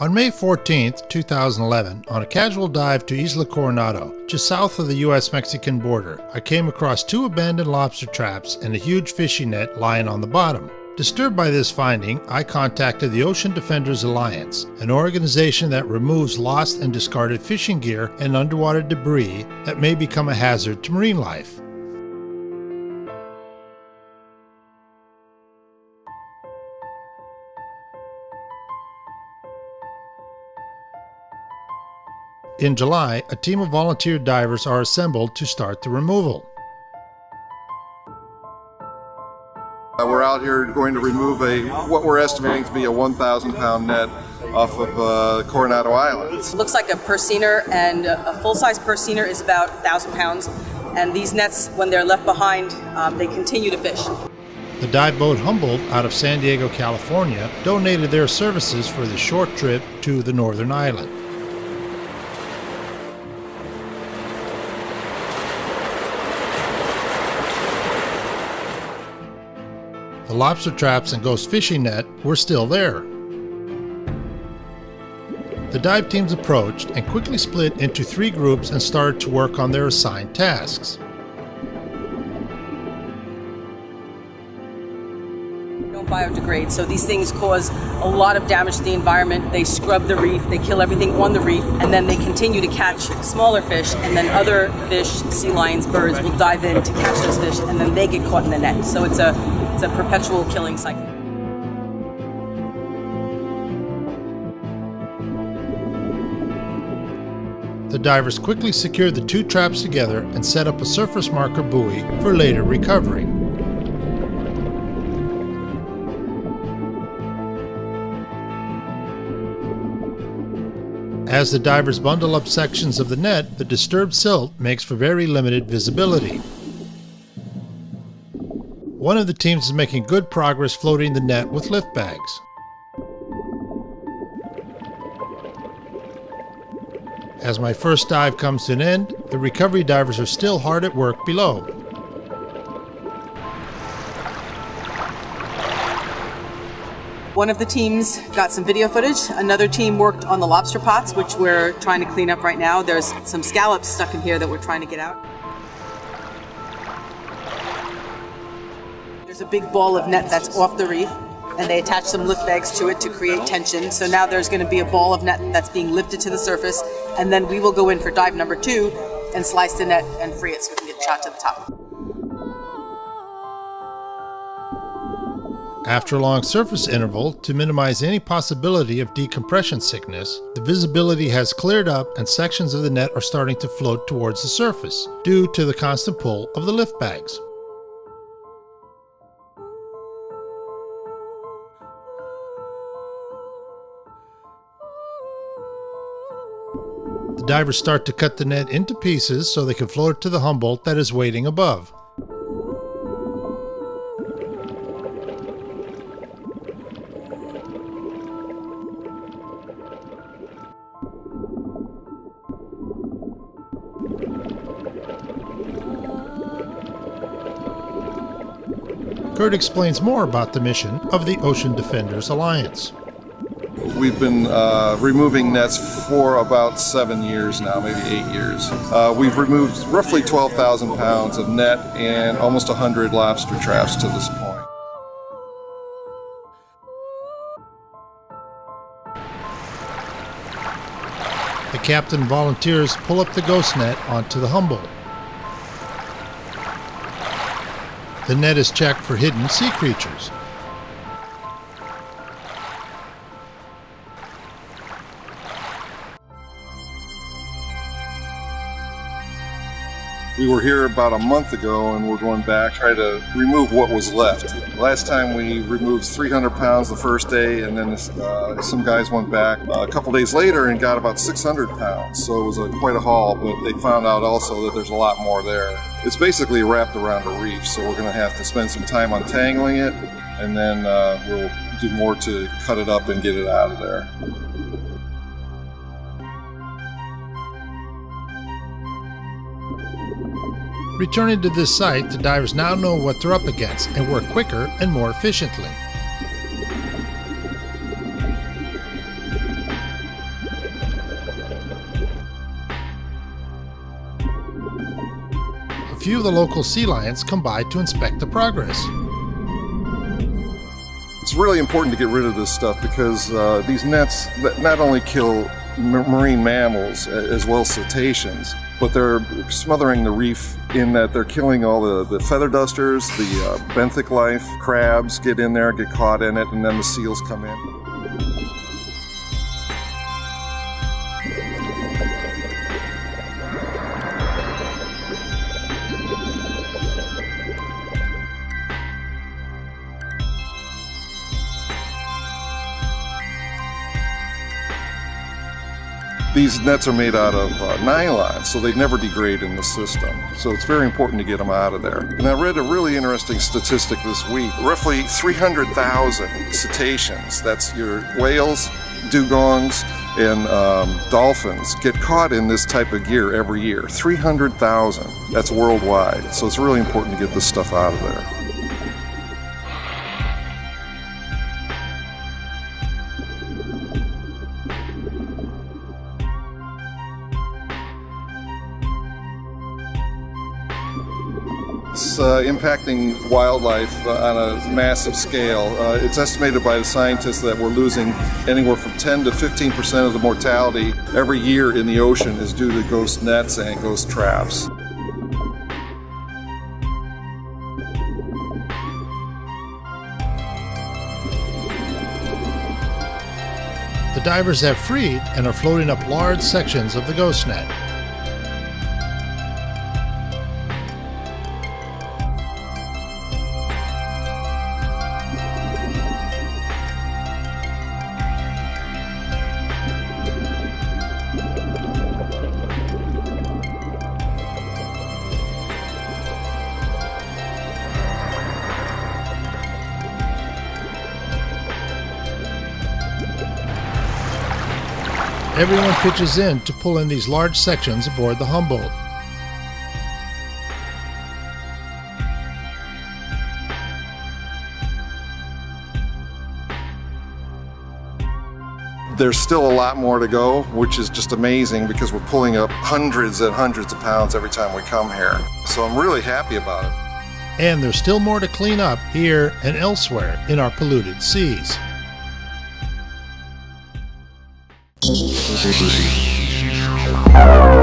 On May 14, 2011, on a casual dive to Isla Coronado, just south of the U.S.-Mexican border, I came across 2 abandoned lobster traps and a huge fishing net lying on the bottom. Disturbed by this finding, I contacted the Ocean Defenders Alliance, an organization that removes lost and discarded fishing gear and underwater debris that may become a hazard to marine life. In July, a team of volunteer divers are assembled to start the removal. We're out here going to remove what we're estimating to be a 1,000-pound net off of Coronado Island. It looks like a purseiner, and a full-size purseiner is about 1,000 pounds. And these nets, when they're left behind, they continue to fish. The dive boat Humboldt out of San Diego, California, donated their services for the short trip to the northern island. The lobster traps and ghost fishing net were still there. The dive teams approached and quickly split into 3 groups and started to work on their assigned tasks. Don't biodegrade, so these things cause a lot of damage to the environment. They scrub the reef, they kill everything on the reef, and then they continue to catch smaller fish, and then other fish, sea lions, birds, will dive in to catch those fish, and then they get caught in the net. So it's a perpetual killing cycle. The divers quickly secured the 2 traps together and set up a surface marker buoy for later recovery. As the divers bundle up sections of the net, the disturbed silt makes for very limited visibility. One of the teams is making good progress floating the net with lift bags. As my first dive comes to an end, the recovery divers are still hard at work below. One of the teams got some video footage. Another team worked on the lobster pots, which we're trying to clean up right now. There's some scallops stuck in here that we're trying to get out. There's a big ball of net that's off the reef, and they attach some lift bags to it to create tension. So now there's going to be a ball of net that's being lifted to the surface, and then we will go in for dive number 2 and slice the net and free it so we can get shot to the top. After a long surface interval, to minimize any possibility of decompression sickness, the visibility has cleared up and sections of the net are starting to float towards the surface, due to the constant pull of the lift bags. The divers start to cut the net into pieces so they can float it to the Humboldt that is waiting above. Kurt explains more about the mission of the Ocean Defenders Alliance. We've been removing nets for about 7 years now, maybe 8 years. We've removed roughly 12,000 pounds of net and almost 100 lobster traps to this point. The captain and volunteers pull up the ghost net onto the Humboldt. The net is checked for hidden sea creatures. We were here about a month ago and we're going back to try to remove what was left. Last time we removed 300 pounds the first day, and then some guys went back a couple days later and got about 600 pounds. So it was quite a haul, but they found out also that there's a lot more there. It's basically wrapped around a reef, so we're going to have to spend some time untangling it, and then we'll do more to cut it up and get it out of there. Returning to this site, the divers now know what they're up against and work quicker and more efficiently. few of the local sea lions come by to inspect the progress. It's really important to get rid of this stuff because these nets that not only kill marine mammals as well as cetaceans, but they're smothering the reef in that they're killing all the feather dusters, the benthic life, crabs get in there, get caught in it, and then the seals come in. These nets are made out of nylon, so they never degrade in the system. So it's very important to get them out of there. And I read a really interesting statistic this week. Roughly 300,000 cetaceans, that's your whales, dugongs, and dolphins, get caught in this type of gear every year. 300,000. That's worldwide. So it's really important to get this stuff out of there. It's impacting wildlife on a massive scale. It's estimated by the scientists that we're losing anywhere from 10 to 15% of the mortality every year in the ocean is due to ghost nets and ghost traps. The divers have freed and are floating up large sections of the ghost net. Everyone pitches in to pull in these large sections aboard the Humboldt. There's still a lot more to go, which is just amazing because we're pulling up hundreds and hundreds of pounds every time we come here. So I'm really happy about it. And there's still more to clean up here and elsewhere in our polluted seas. Thank you.